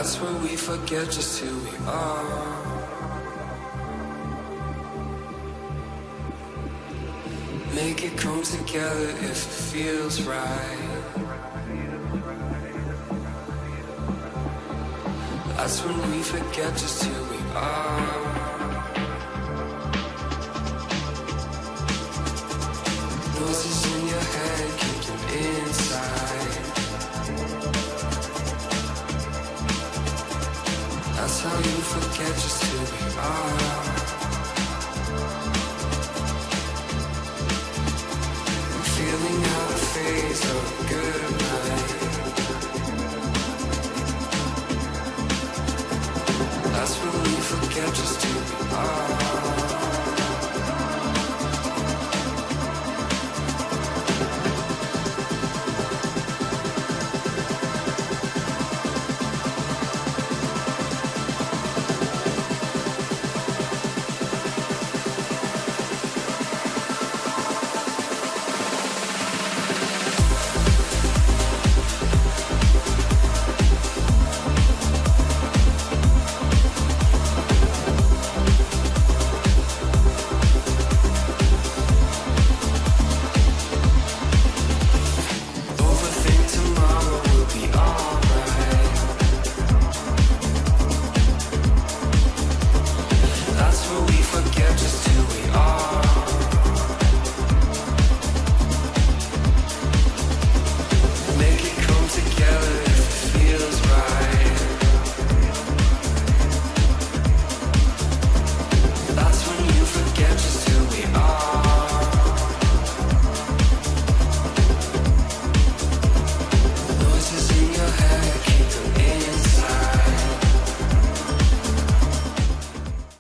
That's when we forget just who we are. Make it come together if it feels right. That's when we forget just who we are. Noises in your head, keep them inside. That's how you forget just who we are. Feeling out of phase of good.